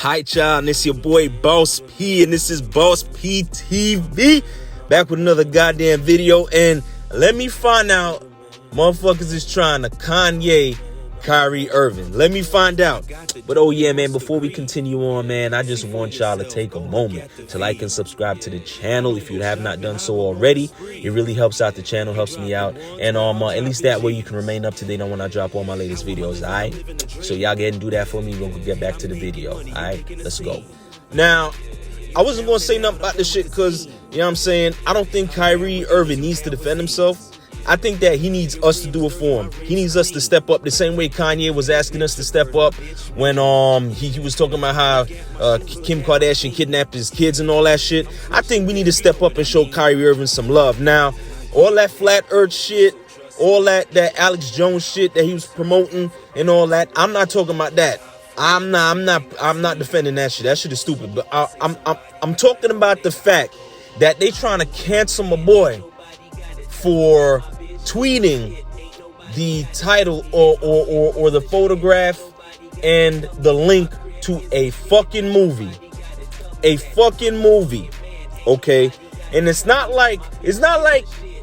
Hi, y'all, and it's your boy Boss P, and this is Boss P TV, back with another goddamn video. And let me find out, motherfuckers is trying to Kanye Kyrie Irving. Let me find out. But oh yeah, man, before we continue on, man, I just want y'all to take a moment to like and subscribe to the channel if you have not done so already. It really helps out the channel, helps me out, and at least that way you can remain up to date on when I drop all my latest videos. All right, so y'all go ahead and do that for me. We're gonna get back to the video. All right, let's go. Now, I wasn't gonna say nothing about this shit because, you know what I'm saying, I don't think Kyrie Irving needs to defend himself. I think that he needs us to do it for him. He needs us to step up the same way Kanye was asking us to step up when he was talking about how Kim Kardashian kidnapped his kids and all that shit. I think we need to step up and show Kyrie Irving some love. Now, all that flat earth shit, all that Alex Jones shit that he was promoting and all that, I'm not talking about that. I'm not defending that shit. That shit is stupid. But I'm talking about the fact that they trying to cancel my boy for tweeting the title or the photograph and the link to a fucking movie. Okay? And it's not like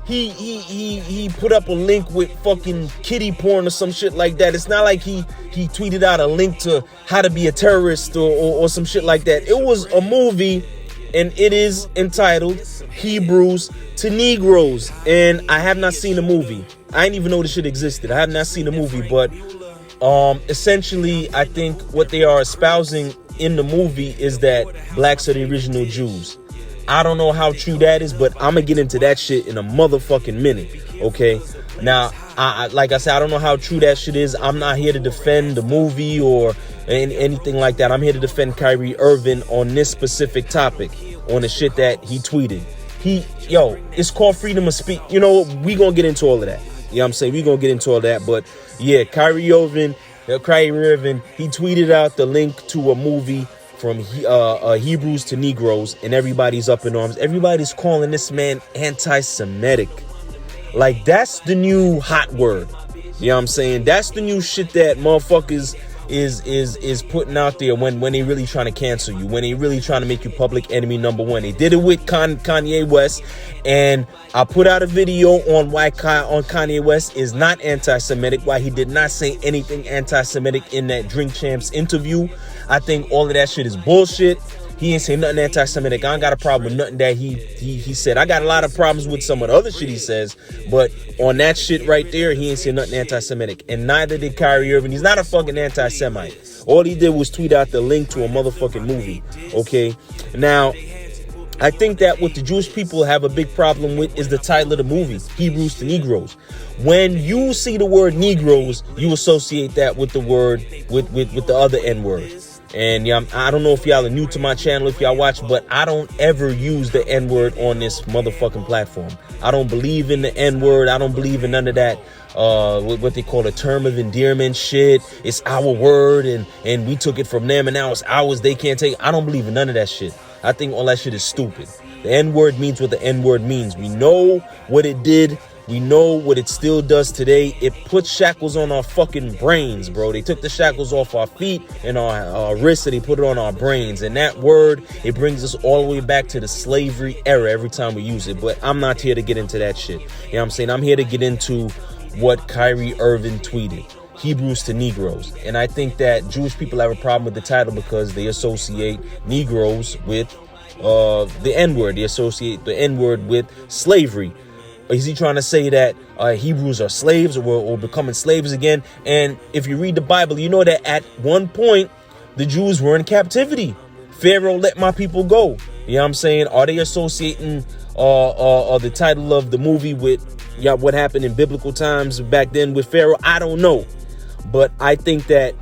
he put up a link with fucking kiddie porn or some shit like that. It's not like he tweeted out a link to how to be a terrorist or some shit like that. It was a movie, and it is entitled Hebrews to Negroes, and I have not seen the movie. I didn't even know this shit existed. I have not seen the movie, but essentially I think what they are espousing in the movie is that blacks are the original Jews. I don't know how true that is, but I'm gonna get into that shit in a motherfucking minute. Okay, now like I said, I don't know how true that shit is. I'm not here to defend the movie or anything like that. I'm here to defend Kyrie Irving on this specific topic, on the shit that he tweeted. It's called freedom of speech. You know, we gonna get into all of that. You know what I'm saying? We gonna get into all that. But yeah, Kyrie Irving, he tweeted out the link to a movie from Hebrews to Negroes, and everybody's up in arms. Everybody's calling this man anti-Semitic. Like, that's the new hot word. You know what I'm saying? That's the new shit that motherfuckers is putting out there when they really trying to cancel you, when they really trying to make you public enemy number one. They did it with Kanye West, and I put out a video on why Kanye West is not anti-Semitic, why he did not say anything anti-Semitic in that Drink Champs interview. I think all of that shit is bullshit. He ain't saying nothing anti-Semitic. I ain't got a problem with nothing that he said. I got a lot of problems with some of the other shit he says, but on that shit right there, he ain't saying nothing anti-Semitic. And neither did Kyrie Irving. He's not a fucking anti-Semite. All he did was tweet out the link to a motherfucking movie. Okay? Now, I think that what the Jewish people have a big problem with is the title of the movie, Hebrews to Negroes. When you see the word Negroes, you associate that with the word, with the other N-word. And yeah, I don't know if y'all are new to my channel, if y'all watch, but I don't ever use the N-word on this motherfucking platform. I don't believe in the N-word. I don't believe in none of that, what they call a term of endearment shit. It's our word, and we took it from them, and now it's ours. They can't take it. I don't believe in none of that shit. I think all that shit is stupid. The N-word means what the N-word means. We know what it did. We know what it still does today. It puts shackles on our fucking brains, bro. They took the shackles off our feet and our wrists, and they put it on our brains. And that word, it brings us all the way back to the slavery era every time we use it. But I'm not here to get into that shit. You know what I'm saying? I'm here to get into what Kyrie Irving tweeted. Hebrews to Negroes. And I think that Jewish people have a problem with the title because they associate Negroes with the N-word. They associate the N-word with slavery. Is he trying to say that Hebrews are slaves or becoming slaves again? And if you read the Bible, you know that at one point, the Jews were in captivity. Pharaoh let my people go. You know what I'm saying? Are they associating the title of the movie with what happened in biblical times back then with Pharaoh? I don't know. But I think that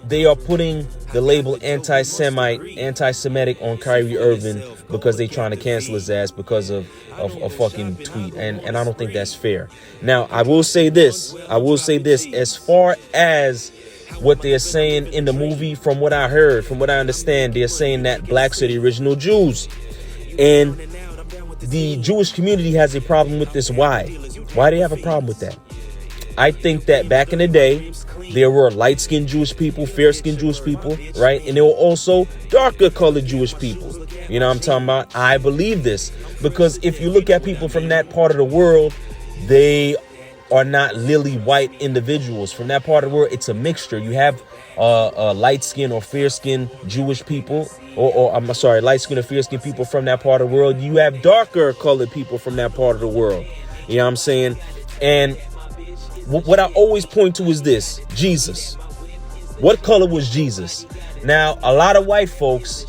they are putting the label anti-Semitic on Kyrie Irving because they trying to cancel his ass because of a fucking tweet. And I don't think that's fair. Now, I will say this. As far as what they're saying in the movie, from what I heard, from what I understand, they're saying that blacks are the original Jews. And the Jewish community has a problem with this. Why? Why do they have a problem with that? I think that back in the day, there were light-skinned Jewish people, fair-skinned Jewish people, right? And there were also darker-colored Jewish people. You know what I'm talking about? I believe this because if you look at people from that part of the world, they are not lily white individuals. From that part of the world, it's a mixture. You have light-skinned or fair-skinned Jewish people, or I'm sorry, light-skinned or fair-skinned people from that part of the world. You have darker-colored people from that part of the world. You know what I'm saying? And what I always point to is this: Jesus. What color was Jesus? Now, a lot of white folks,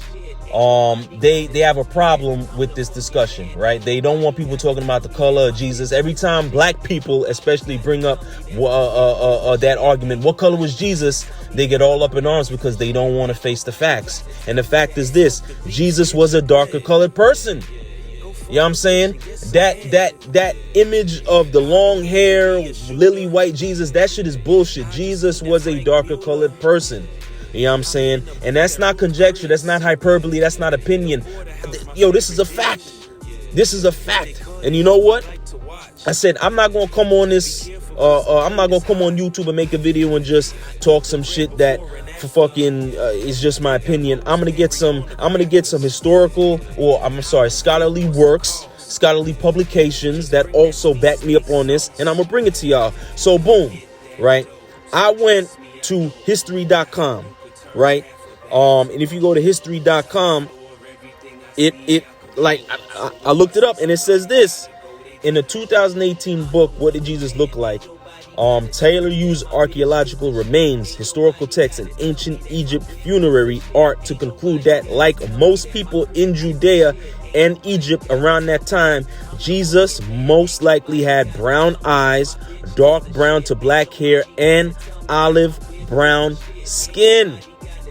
they have a problem with this discussion, right? They don't want people talking about the color of Jesus. Every time black people especially bring up that argument, what color was Jesus, they get all up in arms because they don't want to face the facts. And the fact is this: Jesus was a darker colored person. You know what I'm saying? That image of the long hair, lily white Jesus, that shit is bullshit. Jesus was a darker colored person. You know what I'm saying? And that's not conjecture. That's not hyperbole. That's not opinion. Yo, this is a fact. This is a fact. And you know what? I said, I'm not going to come on this. I'm not going to come on YouTube and make a video and just talk some shit that for fucking is just my opinion. I'm going to get some historical, or I'm sorry, scholarly works, scholarly publications that also back me up on this. And I'm going to bring it to y'all. So boom, right? I went to history.com, right? And if you go to history.com, it like I looked it up and it says this: in the 2018 book, What Did Jesus Look Like? Taylor used archaeological remains, historical texts, and ancient Egypt funerary art to conclude that, like most people in Judea and Egypt around that time, Jesus most likely had brown eyes, dark brown to black hair, and olive brown skin.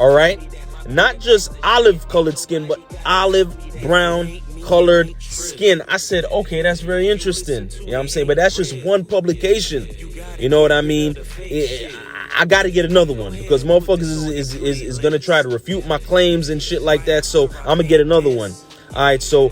All right? Not just olive colored skin, but olive brown colored skin. I said, okay, that's very interesting. You know what I'm saying? But that's just one publication. You know what I mean? I got to get another one because motherfuckers is going to try to refute my claims and shit like that. So I'm going to get another one. All right. So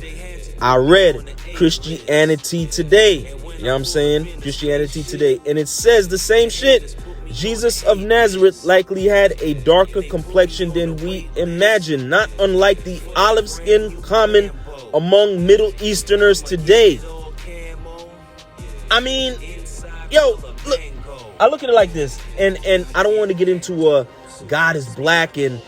I read Christianity Today. You know what I'm saying? Christianity Today. And it says the same shit. Jesus of Nazareth likely had a darker complexion than we imagine, not unlike the olive skin common among Middle Easterners today. I mean, yo, look, I look at it like this, and I don't want to get into God is black and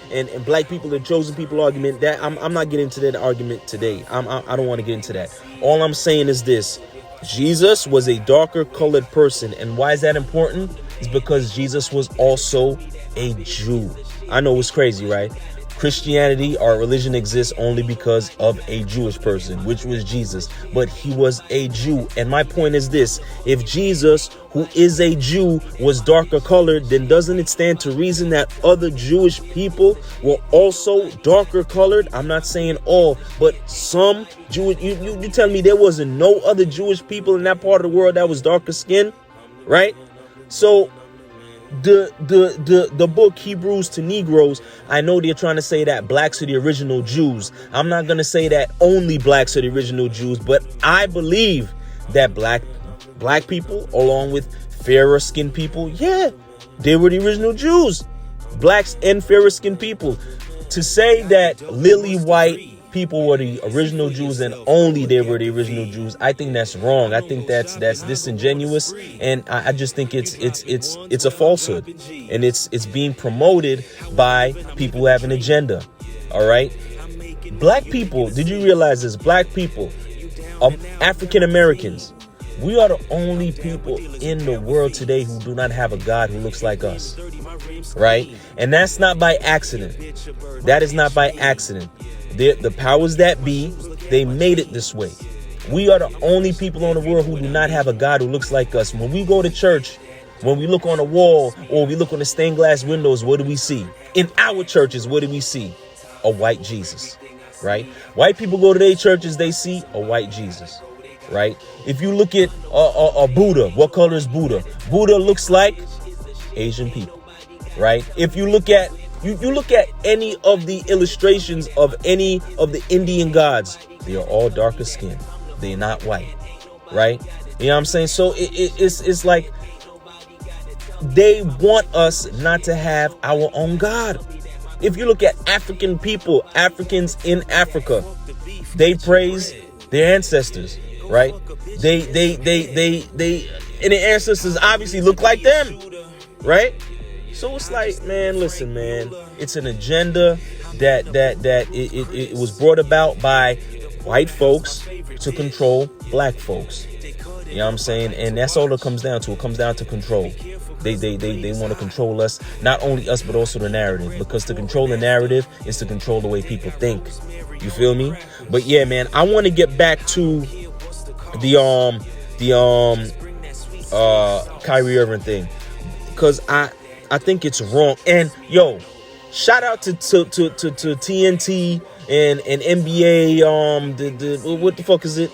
black people are chosen people argument. That I'm not getting into that argument today. I don't want to get into that. All I'm saying is this: Jesus was a darker colored person, and why is that important? It's because Jesus was also a Jew. I know it's crazy, right? Christianity, our religion, exists only because of a Jewish person, which was Jesus. But he was a Jew. And my point is this: if Jesus, who is a Jew, was darker colored, then doesn't it stand to reason that other Jewish people were also darker colored? I'm not saying all, but some Jewish. You tell me there wasn't no other Jewish people in that part of the world that was darker skinned, right? So the book Hebrews to Negroes, I know they're trying to say that blacks are the original Jews. I'm not going to say that only blacks are the original Jews, but I believe that black people, along with fairer skinned people, yeah, they were the original Jews. Blacks and fairer skinned people. To say that lily white people were the original Jews and only they were the original Jews, I think that's wrong. I think that's disingenuous, and I just think it's a falsehood, and it's being promoted by people who have an agenda. All right, black people. Did you realize this? Black people, African Americans, we are the only people in the world today who do not have a God who looks like us. Right, and that's not by accident. That is not by accident. The powers that be, they made it this way. We are the only people on the world who do not have a God who looks like us. When we go to church, when we look on a wall or we look on the stained glass windows, what do we see? In our churches, what do we see? A white Jesus, right? White people go to their churches, they see a white Jesus, right? If you look at a Buddha, what color is Buddha? Buddha looks like Asian people, right? If you look at You look at any of the illustrations of any of the Indian gods, they are all darker skinned. They're not white, right? You know what I'm saying? So it's like they want us not to have our own God. If you look at African people, Africans in Africa, they praise their ancestors, right? They and their ancestors obviously look like them, right? So it's like, man, listen, man, it's an agenda that it was brought about by white folks to control black folks. You know what I'm saying? And that's all it comes down to. It comes down to control. They want to control us, not only us, but also the narrative. Because to control the narrative is to control the way people think. You feel me? But yeah, man, I want to get back to the Kyrie Irving thing, because I think it's wrong. And yo, shout out to TNT and NBA. What the fuck is it?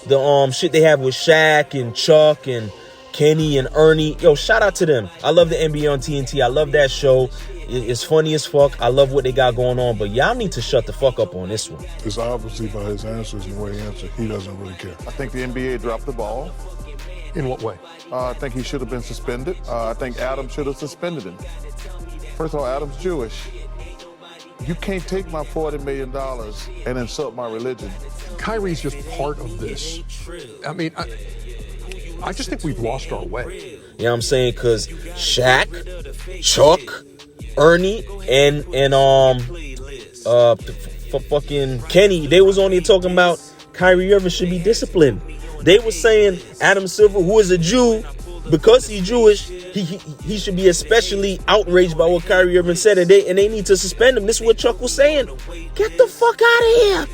The shit they have with Shaq and Chuck and Kenny and Ernie. Yo, shout out to them. I love the NBA on TNT. I love that show. It's funny as fuck. I love what they got going on. But y'all need to shut the fuck up on this one. It's obviously by his answers and the way he answered, he doesn't really care. I think the NBA dropped the ball. In what way? I think he should have been suspended. I think Adam should have suspended him. First of all, Adam's Jewish. You can't take my $40 million and insult my religion. Kyrie's just part of this. I mean, I just think we've lost our way. You know what I'm saying? Because Shaq, Chuck, Ernie, and fucking Kenny, they was only talking about Kyrie Irving should be disciplined. They were saying Adam Silver, who is a Jew, because he's Jewish, he should be especially outraged by what Kyrie Irving said, and they need to suspend him. This is what Chuck was saying. Get the fuck out of here.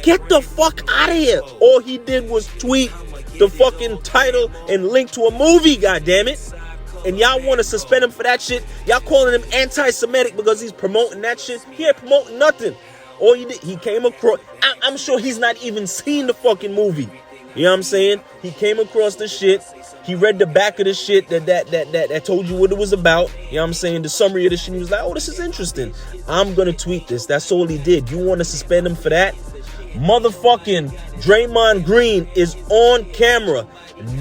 Get the fuck out of here. All he did was tweet the fucking title and link to a movie, goddammit. And y'all want to suspend him for that shit? Y'all calling him anti-Semitic because he's promoting that shit? He ain't promoting nothing. All he did, he came across, I'm sure he's not even seen the fucking movie. You know what I'm saying? He came across the shit. He read the back of the shit that told you what it was about. You know what I'm saying? The summary of the shit. He was like, oh, this is interesting. I'm going to tweet this. That's all he did. You want to suspend him for that? Motherfucking Draymond Green is on camera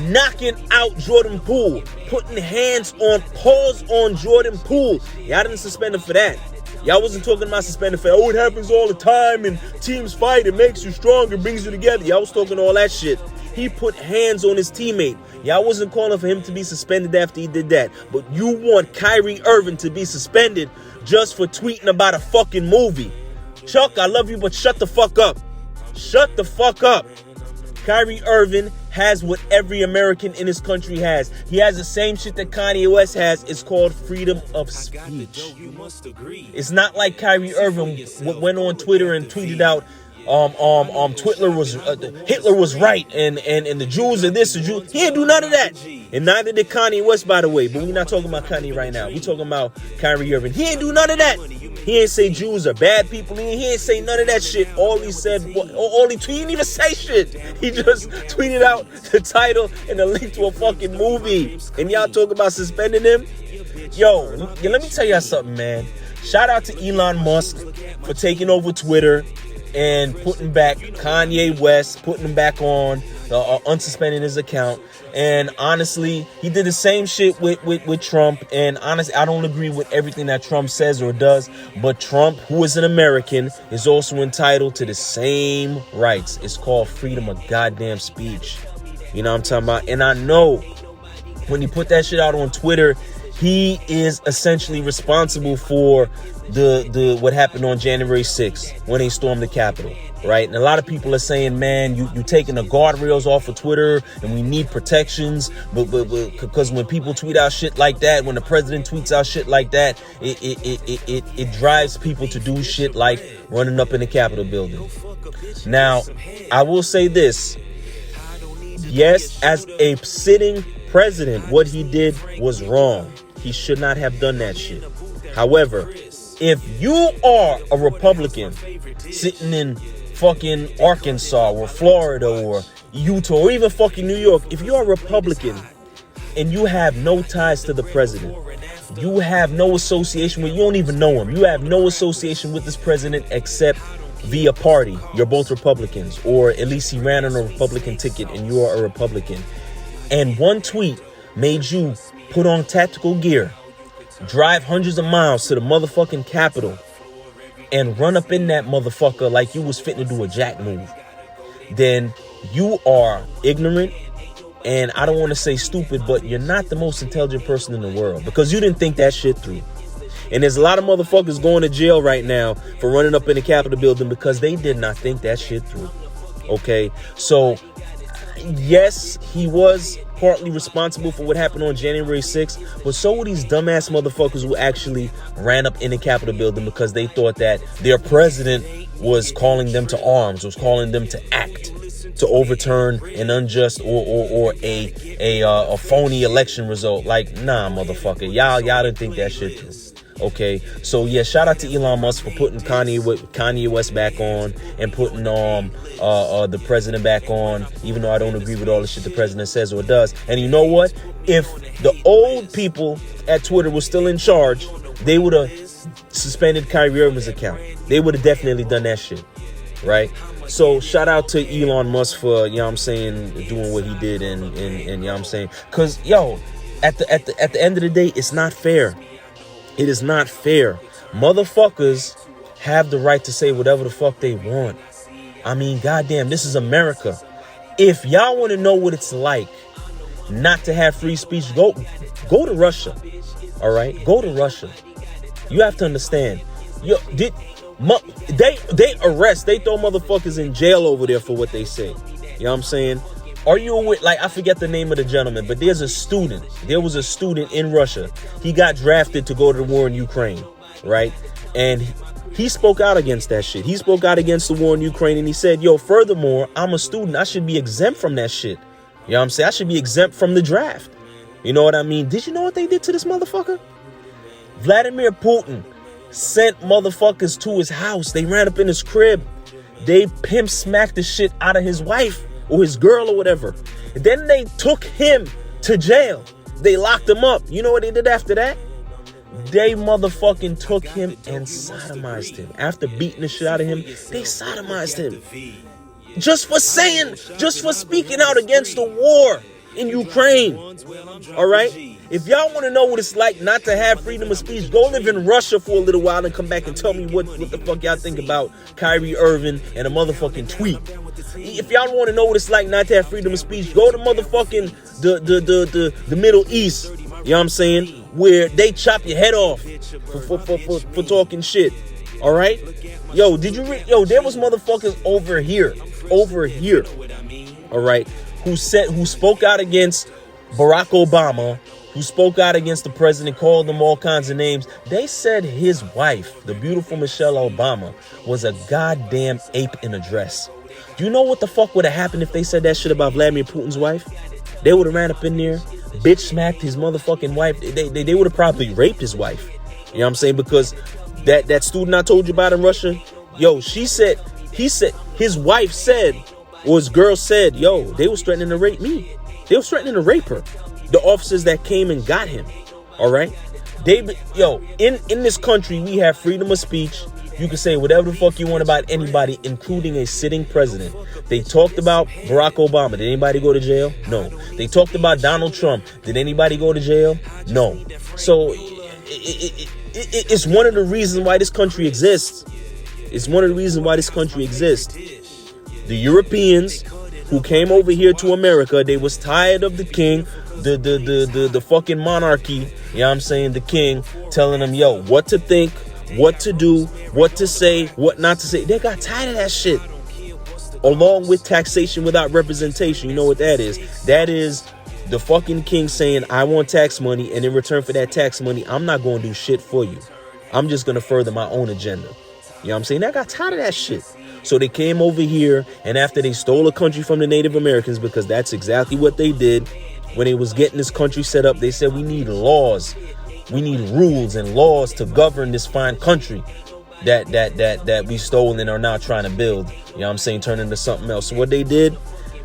knocking out Jordan Poole, putting hands on paws on Jordan Poole. Y'all didn't suspend him for that. Y'all wasn't talking about suspending for, oh, it happens all the time and teams fight, it makes you stronger, brings you together. Y'all was talking all that shit. He put hands on his teammate. Y'all wasn't calling for him to be suspended after he did that. But you want Kyrie Irving to be suspended just for tweeting about a fucking movie. Chuck, I love you, but shut the fuck up. Shut the fuck up. Kyrie Irving has what every American in this country has. He has the same shit that Kanye West has. It's called freedom of speech. It's not like Kyrie Irving went on Twitter and tweeted out, Hitler was right, and the Jews are this, the Jews. He didn't do none of that. And neither did Kanye West, by the way. But we're not talking about Kanye right now. We're talking about Kyrie Irving. He ain't do none of that. He ain't say Jews are bad people. He ain't say none of that shit. All he said, he didn't even say shit. He just tweeted out the title and a link to a fucking movie. And y'all talk about suspending him? Yo, let me tell y'all something, man. Shout out to Elon Musk for taking over Twitter and putting back Kanye West, putting him back on, unsuspending his account. And honestly, he did the same shit with Trump. And honestly, I don't agree with everything that Trump says or does. But Trump, who is an American, is also entitled to the same rights. It's called freedom of goddamn speech. You know what I'm talking about? And I know when he put that shit out on Twitter, he is essentially responsible for the what happened on January 6th when they stormed the Capitol, right? And a lot of people are saying, man, you taking the guardrails off of Twitter and we need protections, but because when people tweet out shit like that, when the president tweets out shit like that, it drives people to do shit like running up in the Capitol building. Now, I will say this. Yes, as a sitting president, what he did was wrong. He should not have done that shit. However, if you are a Republican sitting in fucking Arkansas or Florida or Utah or even fucking New York, if you're a Republican and you have no ties to the president, you have no association with, you don't even know him, you have no association with this president except via party, you're both Republicans, or at least he ran on a Republican ticket and you are a Republican, and one tweet made you put on tactical gear, drive hundreds of miles to the motherfucking Capitol, and run up in that motherfucker like you was fitting to do a jack move, then you are ignorant. And I don't want to say stupid, but you're not the most intelligent person in the world because you didn't think that shit through. And there's a lot of motherfuckers going to jail right now for running up in the Capitol building because they did not think that shit through. Okay, so yes, he was partly responsible for what happened on January 6th, but so were these dumbass motherfuckers who actually ran up in the Capitol building because they thought that their president was calling them to arms, was calling them to act, to overturn an unjust or a phony election result. Like, nah, motherfucker, y'all didn't think that shit through. Okay, so yeah, shout out to Elon Musk for putting Kanye West back on and putting the president back on, even though I don't agree with all the shit the president says or does. And you know what? If the old people at Twitter were still in charge, they would have suspended Kyrie Irving's account. They would have definitely done that shit, right? So shout out to Elon Musk for, you know what I'm saying, doing what he did and you know what I'm saying? Cause yo, at the end of the day, it's not fair. It is not fair. Motherfuckers have the right to say whatever the fuck they want. I mean, goddamn, this is America. If y'all want to know what it's like not to have free speech, go to Russia. All right, go to Russia. You have to understand. Yo, they throw motherfuckers in jail over there for what they say. You know what I'm saying? Are you aware, like, I forget the name of the gentleman, but there was a student in Russia. He got drafted to go to the war in Ukraine, right? And he spoke out against that shit. He spoke out against the war in Ukraine, and he said, yo, furthermore, I'm a student. I should be exempt from that shit. You know what I'm saying? I should be exempt from the draft. You know what I mean? Did you know what they did to this motherfucker? Vladimir Putin sent motherfuckers to his house. They ran up in his crib. They pimp smacked the shit out of his wife or his girl or whatever. And then they took him to jail. They locked him up. You know what they did after that? They motherfucking took him and sodomized him. After beating the shit out of him, they sodomized him. Just for speaking out against the war in Ukraine. All right? If y'all want to know what it's like not to have freedom of speech, go live in Russia for a little while and come back and tell me what the fuck y'all think about Kyrie Irving and a motherfucking tweet. If y'all want to know what it's like not to have freedom of speech, go to motherfucking the Middle East. You know what I'm saying? Where they chop your head off for talking shit. All right? Yo, there was motherfuckers over here. All right? Who spoke out against Barack Obama, who spoke out against the president, called them all kinds of names. They said his wife, the beautiful Michelle Obama, was a goddamn ape in a dress. Do you know what the fuck would have happened if they said that shit about Vladimir Putin's wife? They would have ran up in there, bitch smacked his motherfucking wife. They would have probably raped his wife. You know what I'm saying? Because that student I told you about in Russia, yo, his wife said, or his girl said, yo, they was threatening to rape me. They was threatening to rape her. The officers that came and got him. All right? In this country, we have freedom of speech. You can say whatever the fuck you want about anybody, including a sitting president. They talked about Barack Obama. Did anybody go to jail? No. They talked about Donald Trump. Did anybody go to jail? No. So it's one of the reasons why this country exists. It's one of the reasons why this country exists. The Europeans who came over here to America, they was tired of the king, the fucking monarchy, you know what I'm saying, the king, telling them, yo, what to think, what to do, what to say, what not to say. They got tired of that shit. Along with taxation without representation. You know what that is? That is the fucking king saying, I want tax money, and in return for that tax money, I'm not going to do shit for you. I'm just going to further my own agenda. You know what I'm saying? They got tired of that shit. So they came over here, and after they stole a country from the Native Americans, because that's exactly what they did, when they was getting this country set up, they said, we need laws. We need rules and laws to govern this fine country that we stole and are now trying to build. You know what I'm saying? Turn into something else. So what they did,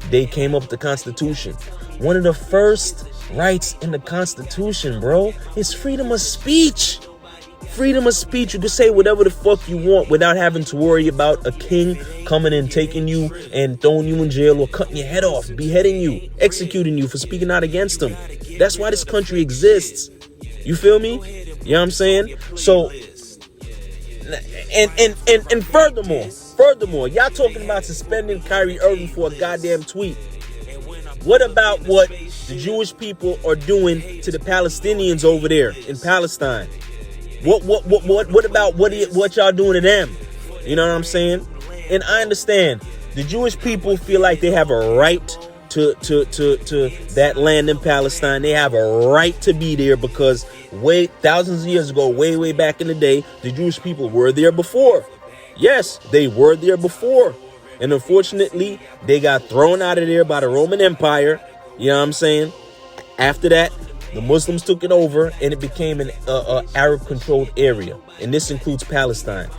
they came up with the Constitution. One of the first rights in the Constitution, bro, is freedom of speech. Freedom of speech. You can say whatever the fuck you want without having to worry about a king coming and taking you and throwing you in jail or cutting your head off, beheading you, executing you for speaking out against them. That's why this country exists. You feel me? You know what I'm saying? So, and furthermore, y'all talking about suspending Kyrie Irving for a goddamn tweet. What about what the Jewish people are doing to the Palestinians over there in Palestine? What about what y'all doing to them? You know what I'm saying? And I understand the Jewish people feel like they have a right to that land in Palestine. They have a right to be there because thousands of years ago, way back in the day, the Jewish people were there before. Yes, they were there before. And unfortunately, they got thrown out of there by the Roman Empire. You know what I'm saying? After that, the Muslims took it over and it became an Arab-controlled area. And this includes Palestine.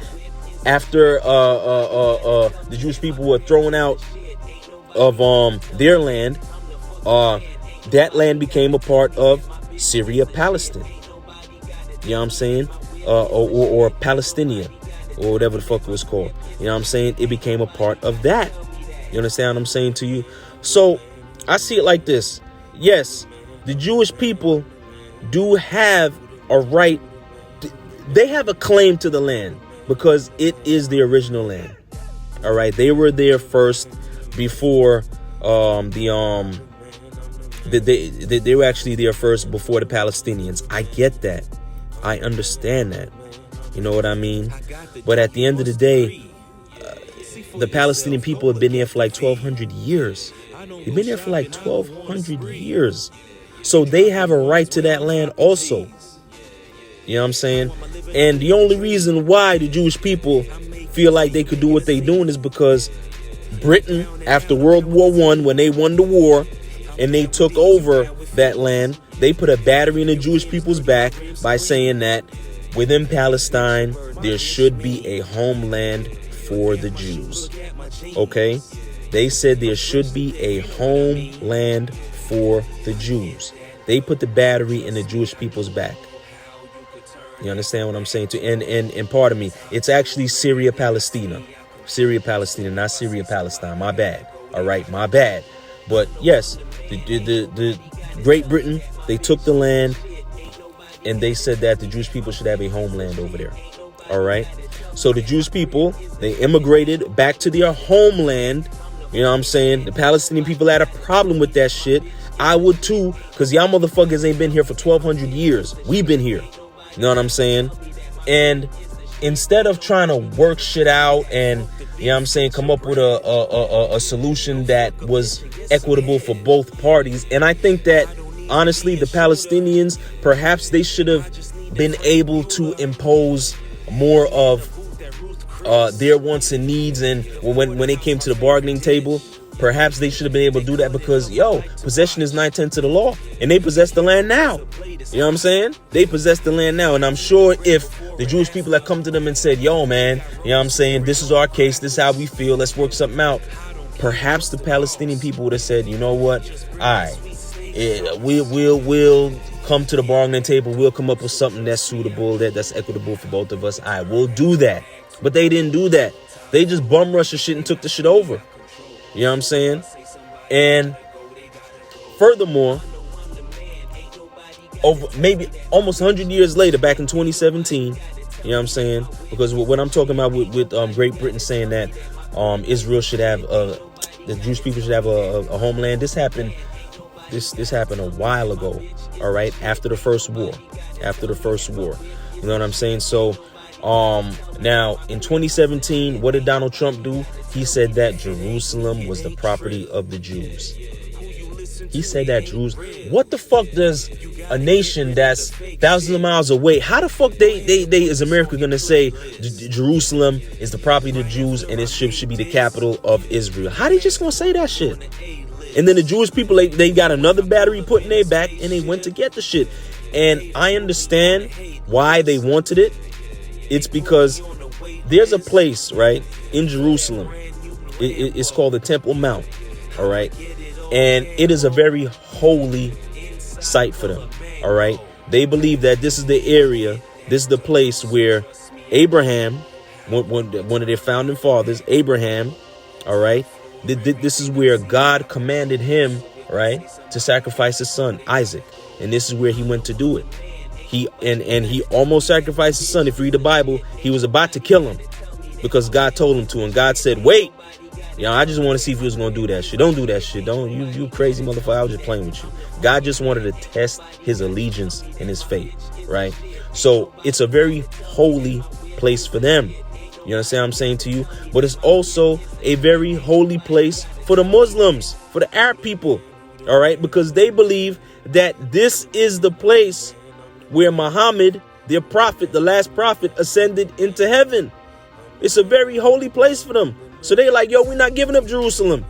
After the Jewish people were thrown out of their land, that land became a part of Syria, Palestine. You know what I'm saying? Or Palestinia, or whatever the fuck it was called. You know what I'm saying? It became a part of that. You understand what I'm saying to you? So I see it like this. Yes, the Jewish people do have a right. They have a claim to the land because it is the original land. All right. They were there first before they were actually there first before the Palestinians. I get that. I understand that. You know what I mean? But at the end of the day, the Palestinian people have been there for like 1,200 years. They've been there for like 1,200 years. So they have a right to that land also. You know what I'm saying? And the only reason why the Jewish people feel like they could do what they're doing is because Britain, after World War I, when they won the war and they took over that land, they put a battery in the Jewish people's back by saying that within Palestine, there should be a homeland for the Jews. Okay? They said there should be a homeland for the Jews. They put the battery in the Jewish people's back. You understand what I'm saying? And pardon me, it's actually Syria, Palestina. Syria, Palestina, not Syria, Palestine. My bad. All right, my bad. But yes, the Great Britain, they took the land and they said that the Jewish people should have a homeland over there. All right. So the Jewish people, they immigrated back to their homeland. You know what I'm saying? The Palestinian people had a problem with that shit. I would too, because y'all motherfuckers ain't been here for 1,200 years. We've been here. You know what I'm saying? And instead of trying to work shit out and, you know what I'm saying, come up with a solution that was equitable for both parties. And I think that, honestly, the Palestinians, perhaps they should have been able to impose more of their wants and needs. And when it came to the bargaining table, perhaps they should have been able to do that because, possession is 9/10 of the law. And they possess the land now. You know what I'm saying? They possess the land now. And I'm sure if the Jewish people had come to them and said, yo, man, you know what I'm saying? This is our case. This is how we feel. Let's work something out. Perhaps the Palestinian people would have said, you know what? All right. We'll come to the bargaining table. We'll come up with something that's suitable, that's equitable for both of us. All right, we'll do that. But they didn't do that. They just bum rushed the shit and took the shit over. You know what I'm saying? And furthermore, over maybe almost 100 years later, back in 2017, you know what I'm saying? Because what I'm talking about with Great Britain saying that Israel should have the Jewish people should have a homeland. This happened a while ago. All right, after the first war. You know what I'm saying? So now in 2017, what did Donald Trump do? He said that Jerusalem was the property of the Jews. He said that what the fuck does a nation that's thousands of miles away, how the fuck they is America gonna say Jerusalem is the property of the Jews and it should be the capital of Israel? How they just gonna say that shit? And then the Jewish people, they got another battery put in their back and they went to get the shit. And I understand why they wanted it. It's because there's a place, right, in Jerusalem. It's called the Temple Mount, all right? And it is a very holy site for them, all right? They believe that this is the area This is the place where Abraham, one of their founding fathers, Abraham, all right, this is where God commanded him, right, to sacrifice his son, Isaac. And this is where he went to do it. He almost sacrificed his son. If you read the Bible, he was about to kill him because God told him to. And God said, wait, I just want to see if he was going to do that shit. Don't do that shit. Don't, you crazy motherfucker. I was just playing with you. God just wanted to test his allegiance and his faith, right? So it's a very holy place for them. You understand what I'm saying to you? But it's also a very holy place for the Muslims, for the Arab people, all right? Because they believe that this is the place where Muhammad, their prophet, the last prophet, ascended into heaven. It's a very holy place for them. So they're like, yo, we're not giving up Jerusalem.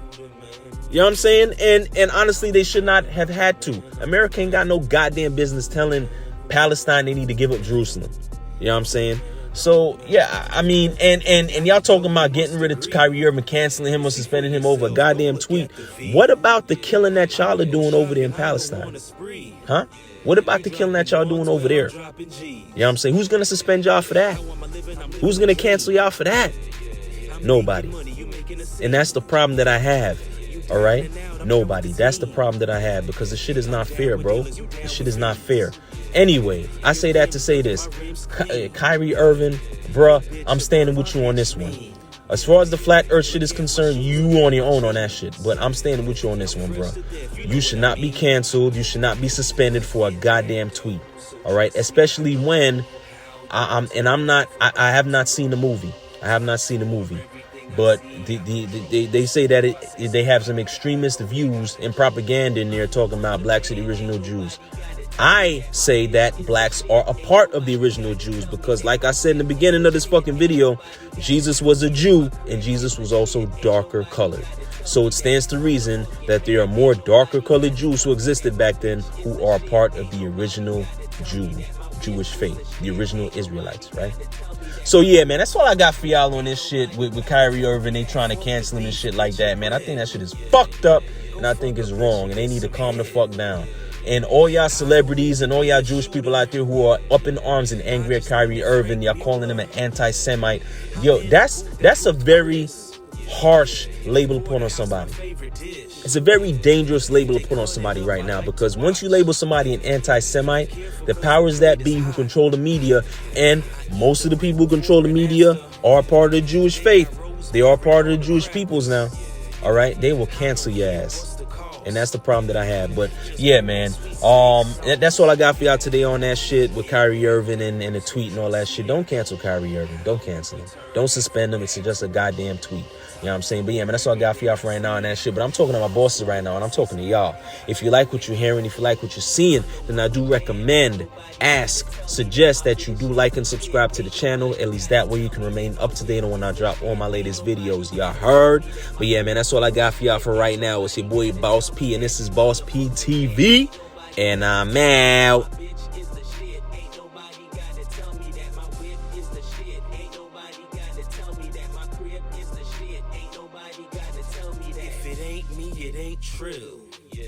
You know what I'm saying? And honestly, they should not have had to. America ain't got no goddamn business telling Palestine they need to give up Jerusalem. You know what I'm saying? So, yeah, I mean, and y'all talking about getting rid of Kyrie Irving, canceling him or suspending him over a goddamn tweet. What about the killing that y'all are doing over there in Palestine? Huh? What about the killing that y'all doing over there? You know what I'm saying? Who's going to suspend y'all for that? Who's going to cancel y'all for that? Nobody. And that's the problem that I have. All right? Nobody. That's the problem that I have, because the shit is not fair, bro. The shit is not fair. Anyway, I say that to say this. Kyrie Irving, bruh, I'm standing with you on this one. As far as the flat earth shit is concerned, you on your own on that shit. But I'm standing with you on this one, bro. You should not be canceled. You should not be suspended for a goddamn tweet. All right? Especially when I have not seen the movie. I have not seen the movie. But they say that they have some extremist views and propaganda in there talking about blacks are the original Jews. I say that blacks are a part of the original Jews because, like I said in the beginning of this fucking video, Jesus was a Jew and Jesus was also darker colored. So it stands to reason that there are more darker colored Jews who existed back then who are a part of the original Jewish faith, the original Israelites, right? So yeah, man, that's all I got for y'all on this shit with Kyrie Irving. They trying to cancel him and shit like that, man. I think that shit is fucked up and I think it's wrong and they need to calm the fuck down. And all y'all celebrities and all y'all Jewish people out there who are up in arms and angry at Kyrie Irving, y'all calling him an anti-Semite. Yo, that's a very harsh label to put on somebody. It's a very dangerous label to put on somebody right now, because once you label somebody an anti-Semite, the powers that be who control the media, and most of the people who control the media are part of the Jewish faith. They are part of the Jewish peoples now. All right, they will cancel your ass. And that's the problem that I have. But yeah, man, that's all I got for y'all today on that shit with Kyrie Irving and the tweet and all that shit. Don't cancel Kyrie Irving. Don't cancel him. Don't suspend him. It's just a goddamn tweet. You know what I'm saying? But yeah, man, that's all I got for y'all for right now on that shit. But I'm talking to my bosses right now, and I'm talking to y'all. If you like what you're hearing, if you like what you're seeing, then I do recommend, suggest that you do like and subscribe to the channel. At least that way you can remain up to date on when I drop all my latest videos. Y'all heard? But yeah, man, that's all I got for y'all for right now. It's your boy Boss P, and this is Boss P TV, and I'm out. If it ain't me, it ain't true. Yeah.